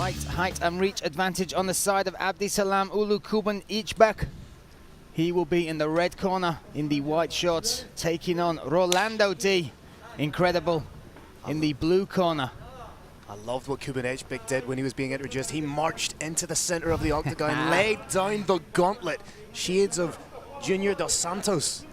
Slight height and reach advantage on the side of Abdisalam Uulu. Kubanychbek, he will be in the red corner in the white shorts, taking on Rolando Dy, incredible, in the blue corner. I loved what Kubanychbek did when he was being introduced. He marched into the center of the octagon, laid down the gauntlet. Shades of Junior dos Santos.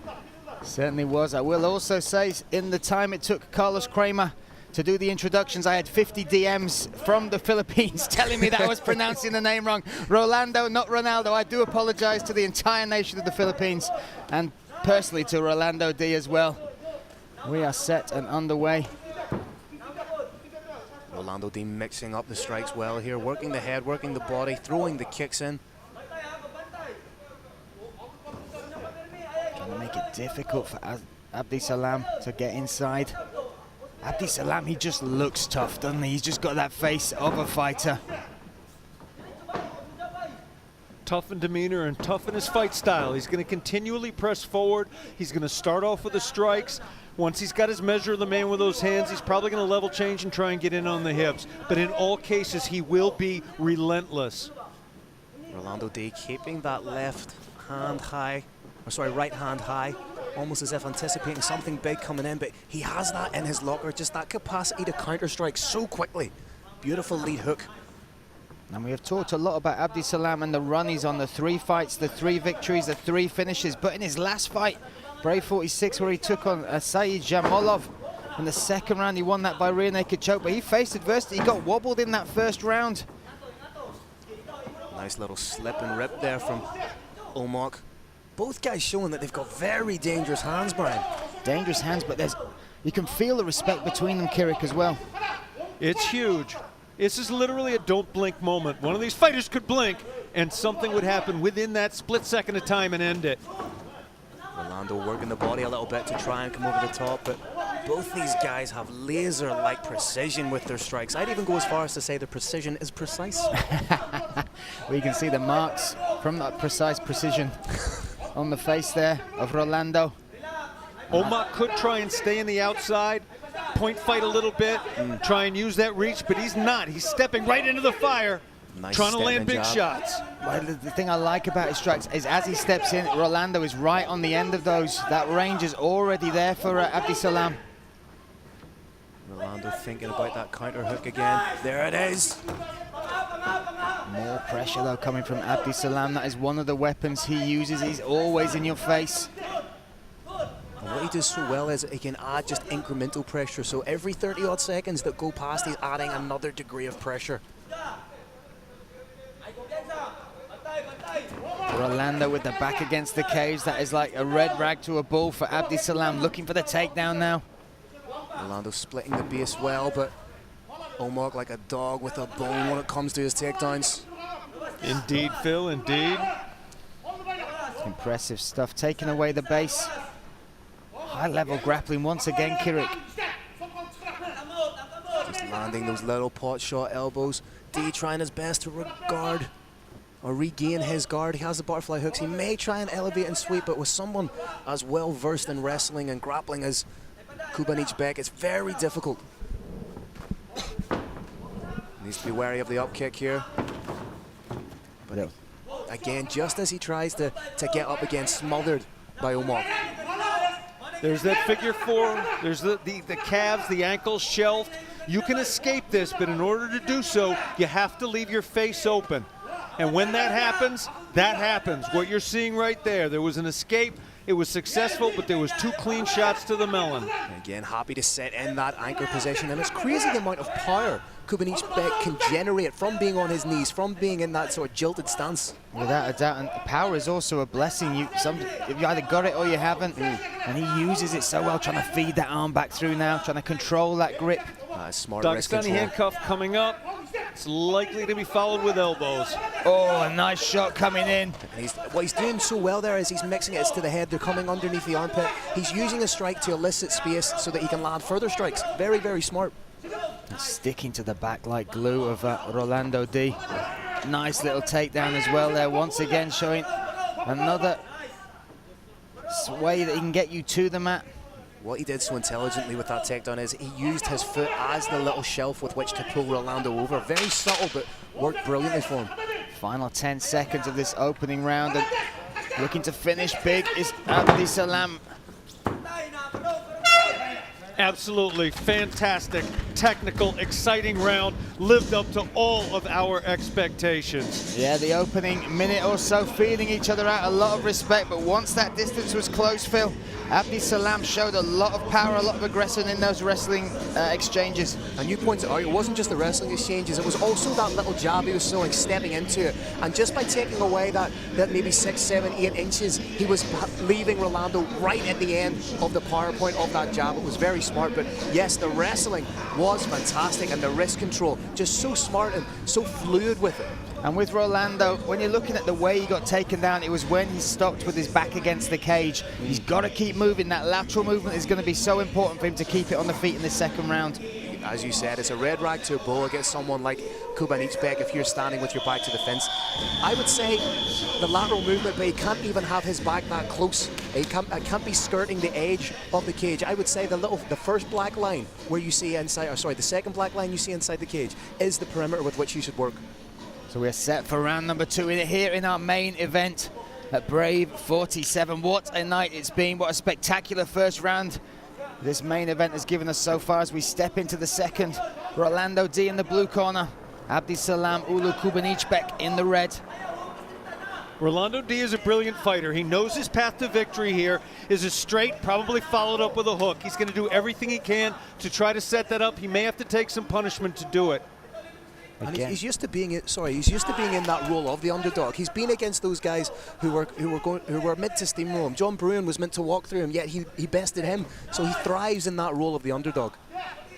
Certainly was. I will also say, in the time it took Carlos Kramer to do the introductions, I had 50 DMs from the Philippines telling me that I was pronouncing the name wrong. Rolando, not Ronaldo. I do apologize to the entire nation of the Philippines and personally to Rolando Dy as well. We are set and underway. Rolando Dy mixing up the strikes well here, working the head, working the body, throwing the kicks in. Trying to make it difficult for Abdisalam to get inside. Abdisalam, he just looks tough, doesn't he? He's just got that face of a fighter. Tough in demeanor and tough in his fight style. He's going to continually press forward. He's going to start off with the strikes. Once he's got his measure of the man with those hands, he's probably going to level change and try and get in on the hips. But in all cases, he will be relentless. Rolando Dy keeping that left hand high, or sorry, right hand high, almost as if anticipating something big coming in, but he has that in his locker, just that capacity to counter strike so quickly. Beautiful lead hook. And we have talked a lot about Abdisalam and the run he's on, the 3 fights, the 3 victories, the 3 finishes. But in his last fight, Brave 46, where he took on Saeed Jamolov in the second round, he won that by rear naked choke, but he faced adversity. He got wobbled in that first round. Nice little slip and rip there from Omok. Both guys showing that they've got very dangerous hands, Brian. Dangerous hands, but you can feel the respect between them, Kirik, as well. It's huge. This is literally a don't blink moment. One of these fighters could blink and something would happen within that split second of time and end it. Rolando working the body a little bit to try and come over the top, but both these guys have laser-like precision with their strikes. I'd even go as far as to say the precision is precise. We can see the marks from that precise precision on the face there of Rolando. Omok could try and stay in the outside, point fight a little bit, try and use that reach, but he's not. He's stepping right into the fire, Nice trying to land big shots. Well, the thing I like about his strikes is as he steps in, Rolando is right on the end of those. That range is already there for Abdisalam. Rolando thinking about that counter hook again. There it is. More pressure though coming from Abdisalam. That is one of the weapons he uses. He's always in your face. And what he does so well is he can add just incremental pressure. So every 30-odd seconds that go past, he's adding another degree of pressure. Rolando with the back against the cage. That is like a red rag to a bull for Abdisalam, looking for the takedown now. Rolando splitting the base well, but Omok like a dog with a bone when it comes to his takedowns. Indeed, Phil, indeed. Impressive stuff, taking away the base. High-level grappling once again, Kirik. Just landing those little pot shot elbows. Dy trying his best to regard or regain his guard. He has the butterfly hooks. He may try and elevate and sweep, but with someone as well versed in wrestling and grappling as Kubanychbek, it's very difficult. Needs to be wary of the up kick here. But again, just as he tries to get up again, smothered by Omok. There's that figure 4. There's the calves, the ankles shelved. You can escape this, but in order to do so, you have to leave your face open. And when that happens, that happens. What you're seeing right there was an escape. It was successful, but there was 2 clean shots to the melon. Again, happy to set in that anchor position, and it's crazy the amount of power Kubanychbek can generate from being on his knees, from being in that sort of jilted stance. Without a doubt, and power is also a blessing. You either got it or you haven't, and he uses it so well, trying to feed that arm back through now, trying to control that grip. Smart wrist control. Dagestani handcuff coming up. It's likely to be followed with elbows. Oh, a nice shot coming in. And what he's doing so well there is he's mixing it to the head. They're coming underneath the armpit. He's using a strike to elicit space so that he can land further strikes. Very, very smart. Sticking to the back like glue of Rolando Dy. Nice little takedown as well there, once again showing another way that he can get you to the mat. What he did so intelligently with that takedown is he used his foot as the little shelf with which to pull Rolando over. Very subtle, but worked brilliantly for him. Final 10 seconds of this opening round, and looking to finish big is Abdisalam. Absolutely fantastic, technical, exciting round. Lived up to all of our expectations. Yeah, the opening minute or so feeling each other out, a lot of respect, but once that distance was close, Phil, Abdisalam showed a lot of power, a lot of aggression in those wrestling exchanges. And you pointed out, it wasn't just the wrestling exchanges, it was also that little jab he was throwing, stepping into it. And just by taking away that maybe 6, 7, 8 inches, he was leaving Rolando right at the end of the power point of that jab. It was very smart, but yes, the wrestling was fantastic, and the wrist control, just so smart and so fluid with it. And with Rolando, when you're looking at the way he got taken down, it was when he stopped with his back against the cage. He's got to keep moving. That lateral movement is going to be so important for him to keep it on the feet in the second round. As you said, it's a red rag to a bull against someone like Kubanychbek if you're standing with your back to the fence. I would say the lateral movement, but he can't even have his back that close. He can't be skirting the edge of the cage. I would say the first black line where you see inside, or sorry, the second black line you see inside the cage is the perimeter with which you should work. So we're set for round number 2 here in our main event at Brave 47. What a night it's been. What a spectacular first round this main event has given us so far as we step into the second. Rolando Dy in the blue corner, Abdisalam Uulu Kubanychbek in the red. Rolando Dy is a brilliant fighter. He knows his path to victory here is a straight, probably followed up with a hook. He's going to do everything he can to try to set that up. He may have to take some punishment to do it. And he's used to being in that role of the underdog. He's been against those guys who were meant to steamroll him. John Bruin was meant to walk through him, yet he bested him. So he thrives in that role of the underdog.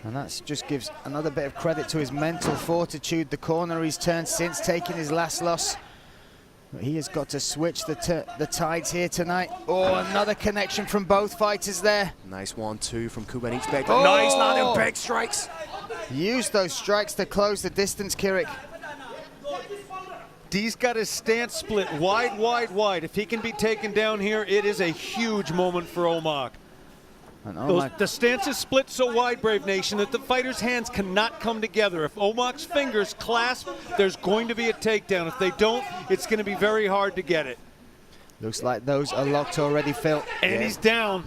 And that just gives another bit of credit to his mental fortitude. The corner he's turned since taking his last loss. But he has got to switch the tides here tonight. Oh, another connection from both fighters there. Nice 1-2 from Kubanychbek. Oh! Nice landing big strikes. Use those strikes to close the distance, Kirik. Dy's got his stance split wide, wide, wide. If he can be taken down here, it is a huge moment for Omar. The stance is split so wide, Brave Nation, that the fighter's hands cannot come together. If Omar's fingers clasp, there's going to be a takedown. If they don't, it's going to be very hard to get it. Looks like those are locked already, Phil. And he's down.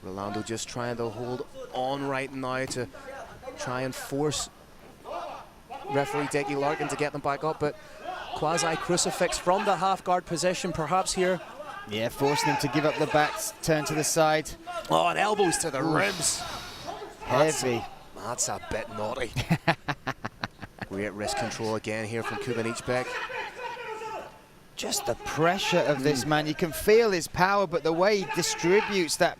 Rolando just trying to hold on right now to try and force referee Dickie Larkin to get them back up, but quasi-crucifix from the half-guard position perhaps here. Yeah, forcing him to give up the backs, turn to the side. Oh, and elbows to the ribs. Heavy. That's a bit naughty. Great wrist control again here from Kubanychbek. Just the pressure of this man. You can feel his power, but the way he distributes that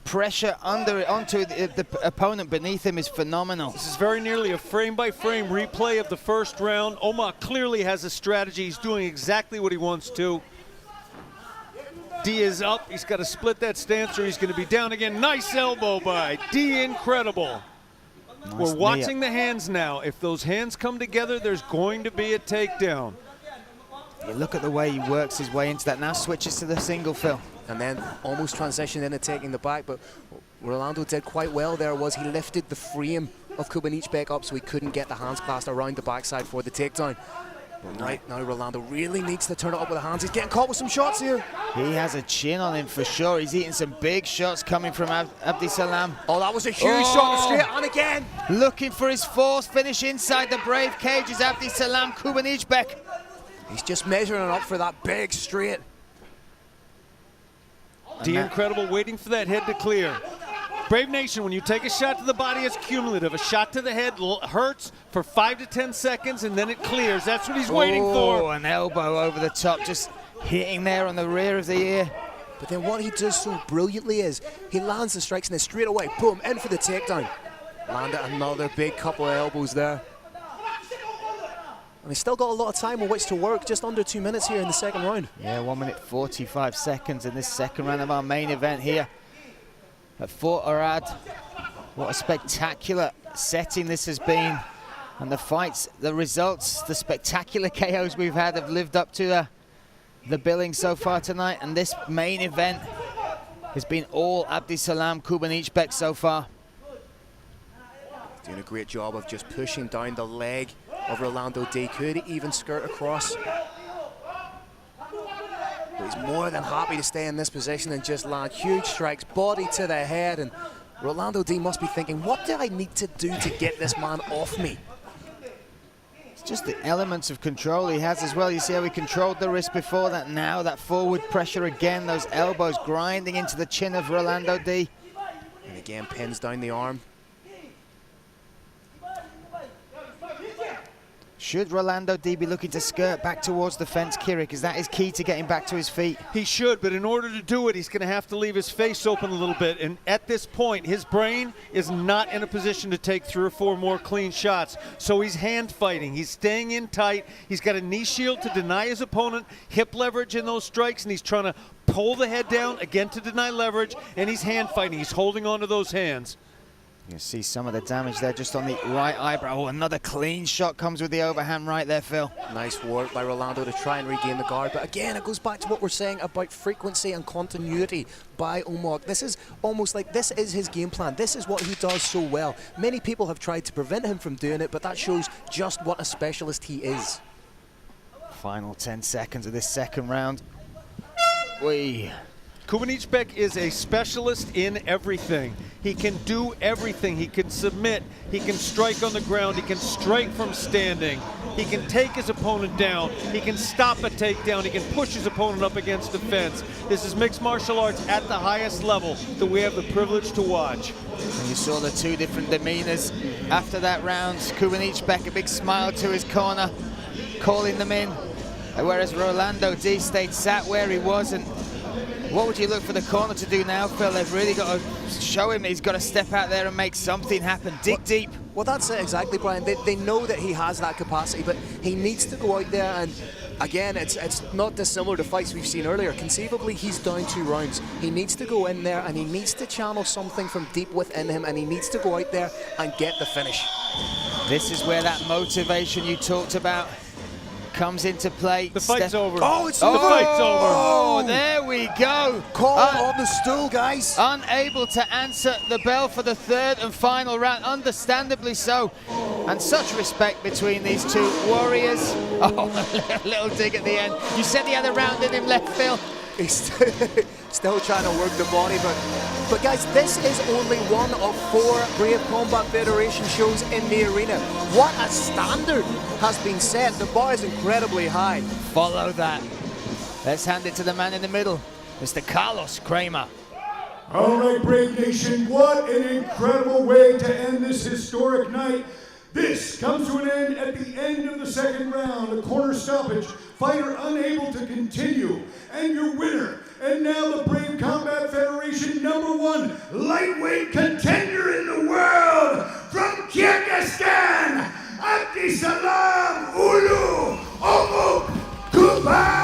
pressure onto the opponent beneath him is phenomenal. This is very nearly a frame-by-frame replay of the first round. Omar clearly has a strategy. He's doing exactly what he wants to. Dy is up. He's got to split that stance or he's going to be down again. Nice elbow by Dy, incredible. Nice. We're watching the hands now. If those hands come together, there's going to be a takedown. You look at the way he works his way into that. Now switches to the single, Phil. And then almost transitioned into taking the back, but Rolando did quite well there. He lifted the frame of Kubanychbek up so he couldn't get the hands clasped around the backside for the takedown. But right now Rolando really needs to turn it up with the hands. He's getting caught with some shots here. He has a chin on him for sure. He's eating some big shots coming from Abdisalam. Oh, that was a huge shot straight on again. Looking for his fourth finish inside the Brave cage is Abdisalam Kubanychbek. He's just measuring up for that big straight. Dy incredible, waiting for that head to clear. Brave Nation, when you take a shot to the body, it's cumulative. A shot to the head hurts for 5 to 10 seconds, and then it clears. That's what he's waiting for. Oh, an elbow over the top, just hitting there on the rear of the ear. But then what he does so brilliantly is he lands the strikes and then straight away, boom, in for the takedown. Landed another big couple of elbows there. And he's still got a lot of time on which to work, just under 2 minutes here in the second round. Yeah, 1 minute 45 seconds in this second round of our main event here at Fort Arad. What a spectacular setting this has been. And the fights, the results, the spectacular KOs we've had have lived up to the billing so far tonight. And this main event has been all Abdisalam Kubanychbek so far. Doing a great job of just pushing down the leg of Rolando Dy. Could even skirt across. But he's more than happy to stay in this position and just land huge strikes, body to the head. And Rolando Dy must be thinking, what do I need to do to get this man off me? It's just the elements of control he has as well. You see how he controlled the wrist before that. Now that forward pressure again, those elbows grinding into the chin of Rolando Dy. And again, pins down the arm. Should Rolando Dy be looking to skirt back towards the fence, Kirik? Is that his key to getting back to his feet? He should, but in order to do it, he's going to have to leave his face open a little bit. And at this point, his brain is not in a position to take 3 or 4 more clean shots. So he's hand fighting. He's staying in tight. He's got a knee shield to deny his opponent hip leverage in those strikes, and he's trying to pull the head down, again to deny leverage, and he's hand fighting. He's holding on to those hands. You see some of the damage there just on the right eyebrow. Oh, another clean shot comes with the overhand right there, Phil. Nice work by Rolando to try and regain the guard. But again, it goes back to what we're saying about frequency and continuity by Omog. This is almost like this is his game plan. This is what he does so well. Many people have tried to prevent him from doing it, but that shows just what a specialist he is. Final 10 seconds of this second round. Kubanychbek is a specialist in everything. He can do everything. He can submit. He can strike on the ground. He can strike from standing. He can take his opponent down. He can stop a takedown. He can push his opponent up against the fence. This is mixed martial arts at the highest level that we have the privilege to watch. And you saw the 2 different demeanors after that round. Kubanychbek, a big smile to his corner, calling them in. Whereas Rolando Dy stayed sat where he was. And what would you look for the corner to do now, Phil? They've really got to show him that he's got to step out there and make something happen. Dig deep. Well, that's it exactly, Brian. They know that he has that capacity, but he needs to go out there and, again, it's not dissimilar to fights we've seen earlier. Conceivably, he's down 2 rounds. He needs to go in there and he needs to channel something from deep within him, and he needs to go out there and get the finish. This is where that motivation you talked about comes into play. The fight's over. Oh, the fight's over. Oh, there we go. Call on the stool, guys. Unable to answer the bell for the 3rd and final round, understandably so. And such respect between these 2 warriors. Oh, a little dig at the end. You said he had a round in him left, Phil. He's still trying to work the body, but guys, this is only one of 4 Brave Combat Federation shows in the arena. What a standard has been set. The bar is incredibly high. Follow that. Let's hand it to the man in the middle, Mr. Carlos Kramer. All right, Brave Nation, what an incredible way to end this historic night. This comes to an end at the end of the 2nd round, a corner stoppage, fighter unable to continue, and your winner, and now the Brave Combat Federation #1 lightweight contender in the world, from Kyrgyzstan, Abdisalam Uulu, Kubanychbek.